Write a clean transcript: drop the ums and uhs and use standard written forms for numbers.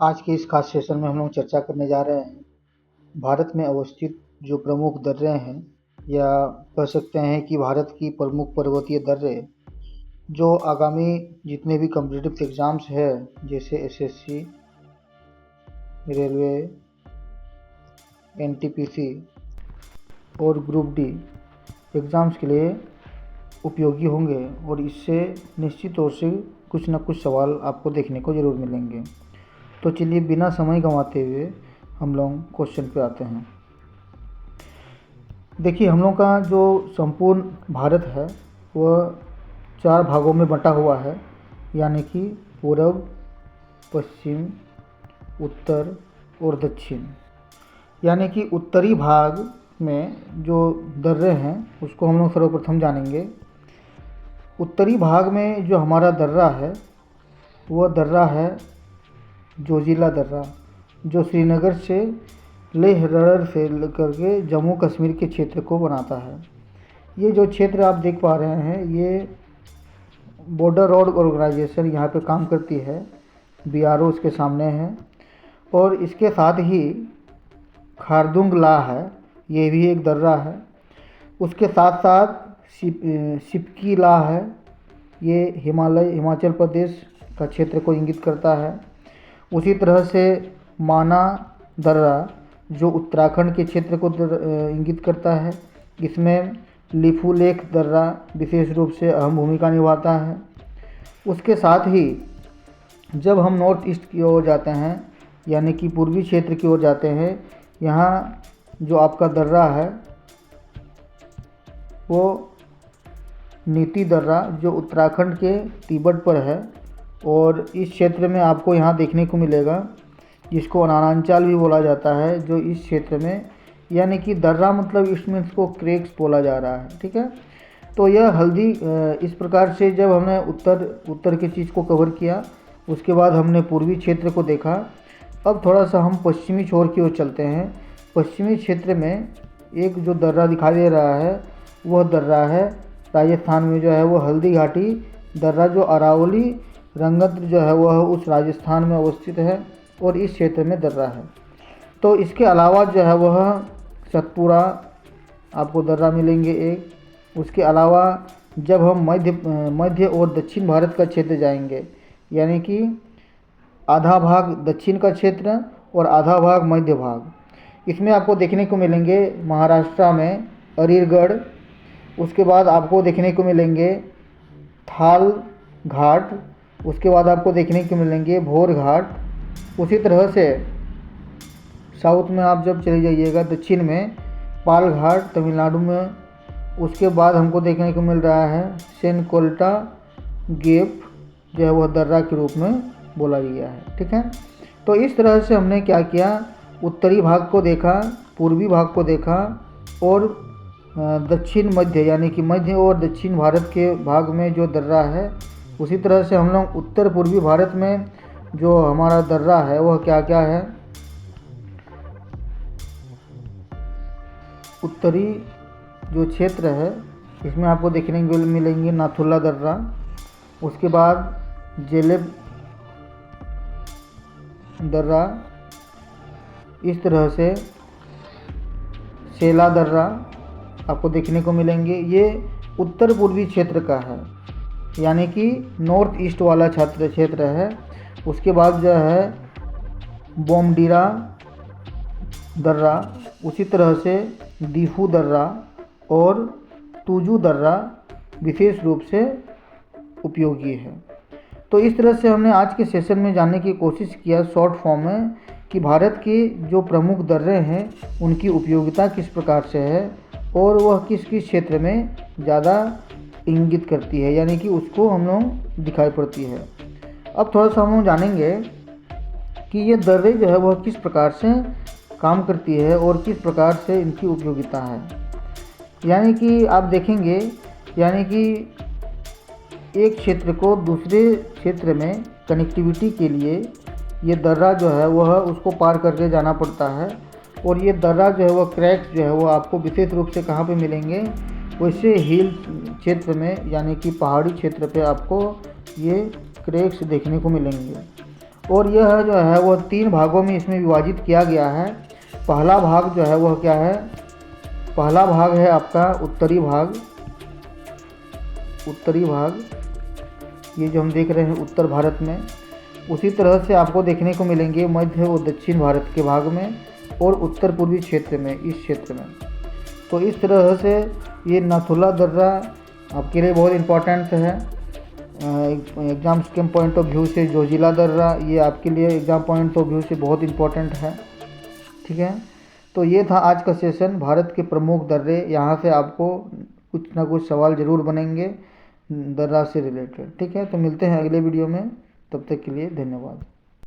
आज के इस खास सेशन में हम लोग चर्चा करने जा रहे हैं भारत में अवस्थित जो प्रमुख दर्रे हैं, या कह सकते हैं कि भारत की प्रमुख पर्वतीय दर्रे जो आगामी जितने भी कॉम्पिटिटिव एग्ज़ाम्स है, जैसे एसएससी, रेलवे, एनटीपीसी और ग्रुप डी एग्ज़ाम्स के लिए उपयोगी होंगे, और इससे निश्चित तौर से कुछ न कुछ सवाल आपको देखने को ज़रूर मिलेंगे। तो चलिए बिना समय गंवाते हुए हम लोग क्वेश्चन पे आते हैं। देखिए, हम लोग का जो संपूर्ण भारत है वह 4 भागों में बंटा हुआ है, यानी कि पूर्व, पश्चिम, उत्तर और दक्षिण। यानी कि उत्तरी भाग में जो दर्रे हैं उसको हम लोग सर्वप्रथम जानेंगे। उत्तरी भाग में जो हमारा दर्रा है वह दर्रा है जोजिला दर्रा, जो श्रीनगर से लेह लद्दाख से लेकर के जम्मू कश्मीर के क्षेत्र को बनाता है। ये जो क्षेत्र आप देख पा रहे हैं, ये बॉर्डर रोड ऑर्गेनाइजेशन यहाँ पे काम करती है, बीआरओ उसके सामने है। और इसके साथ ही खारदुंग ला है, ये भी एक दर्रा है। उसके साथ साथ सिपकी ला है, ये हिमाचल प्रदेश का क्षेत्र को इंगित करता है। उसी तरह से माना दर्रा जो उत्तराखंड के क्षेत्र को इंगित करता है। इसमें लिपू लेक दर्रा विशेष रूप से अहम भूमिका निभाता है। उसके साथ ही जब हम नॉर्थ ईस्ट की ओर जाते हैं, यानी कि पूर्वी क्षेत्र की ओर जाते हैं, यहाँ जो आपका दर्रा है वो नीति दर्रा जो उत्तराखंड के तिब्बत पर है, और इस क्षेत्र में आपको यहाँ देखने को मिलेगा, जिसको अनारंचाल भी बोला जाता है, जो इस क्षेत्र में, यानी कि दर्रा मतलब इसमें इसको क्रेक्स बोला जा रहा है। ठीक है, तो यह हल्दी इस प्रकार से जब हमने उत्तर की चीज़ को कवर किया, उसके बाद हमने पूर्वी क्षेत्र को देखा। अब थोड़ा सा हम पश्चिमी छोर की ओर चलते हैं। पश्चिमी क्षेत्र में एक जो दर्रा दिखाई दे रहा है वह दर्रा है राजस्थान में जो है वो हल्दी घाटी दर्रा, जो अरावली रंगत जो है वह उस राजस्थान में अवस्थित है और इस क्षेत्र में दर्रा है। तो इसके अलावा जो है वह सतपुरा आपको दर्रा मिलेंगे एक। उसके अलावा जब हम मध्य और दक्षिण भारत का क्षेत्र जाएंगे, यानी कि आधा भाग दक्षिण का क्षेत्र और आधा भाग मध्य भाग, इसमें आपको देखने को मिलेंगे महाराष्ट्र में अलीगढ़। उसके बाद आपको देखने को मिलेंगे थाल घाट। उसके बाद आपको देखने को मिलेंगे भोर घाट। उसी तरह से साउथ में आप जब चले जाइएगा, दक्षिण में पाल घाट तमिलनाडु में। उसके बाद हमको देखने को मिल रहा है सेनकोल्टा गेप, जो है वह दर्रा के रूप में बोला गया है। ठीक है, तो इस तरह से हमने क्या किया, उत्तरी भाग को देखा, पूर्वी भाग को देखा, और दक्षिण मध्य यानी कि मध्य और दक्षिण भारत के भाग में जो दर्रा है, उसी तरह से हम लोग उत्तर पूर्वी भारत में जो हमारा दर्रा है वह क्या क्या है। उत्तरी जो क्षेत्र है इसमें आपको देखने को मिलेंगे नाथुला दर्रा। उसके बाद जेलेब दर्रा, इस तरह से सेला दर्रा आपको देखने को मिलेंगे। ये उत्तर पूर्वी क्षेत्र का है, यानी कि नॉर्थ ईस्ट वाला क्षेत्र है। उसके बाद जो है बोमडीरा दर्रा, उसी तरह से दीफू दर्रा और तुजू दर्रा विशेष रूप से उपयोगी है। तो इस तरह से हमने आज के सेशन में जानने की कोशिश किया शॉर्ट फॉर्म में कि भारत के जो प्रमुख दर्रे हैं उनकी उपयोगिता किस प्रकार से है, और वह किस किस क्षेत्र में ज़्यादा इंगित करती है, यानी कि उसको हम लोग दिखाई पड़ती है। अब थोड़ा सा हम लोग जानेंगे कि ये दर्रे जो है वह किस प्रकार से काम करती है और किस प्रकार से इनकी उपयोगिता है। यानी कि आप देखेंगे, यानी कि एक क्षेत्र को दूसरे क्षेत्र में कनेक्टिविटी के लिए ये दर्रा जो है वह उसको पार करके जाना पड़ता है, और ये दर्रा जो है वह क्रैक्स जो है वो आपको विशेष रूप से कहाँ पे मिलेंगे, वैसे हिल क्षेत्र में, यानी कि पहाड़ी क्षेत्र पे आपको ये क्रैक्स देखने को मिलेंगे। और यह जो है वह 3 भागों में इसमें विभाजित किया गया है। पहला भाग जो है वह क्या है, पहला भाग है आपका उत्तरी भाग। उत्तरी भाग ये जो हम देख रहे हैं उत्तर भारत में, उसी तरह से आपको देखने को मिलेंगे मध्य और दक्षिण भारत के भाग में और उत्तर पूर्वी क्षेत्र में, इस क्षेत्र में। तो इस तरह से ये नाथुला दर्रा आपके लिए बहुत इम्पोर्टेंट है एग्ज़ाम्स के पॉइंट ऑफ व्यू से। जोजिला दर्रा ये आपके लिए एग्ज़ाम पॉइंट ऑफ व्यू से बहुत इम्पोर्टेंट है, ठीक है। तो ये था आज का सेशन, भारत के प्रमुख दर्रे। यहाँ से आपको कुछ ना कुछ सवाल ज़रूर बनेंगे दर्रा से रिलेटेड, ठीक है। तो मिलते हैं अगले वीडियो में, तब तक के लिए धन्यवाद।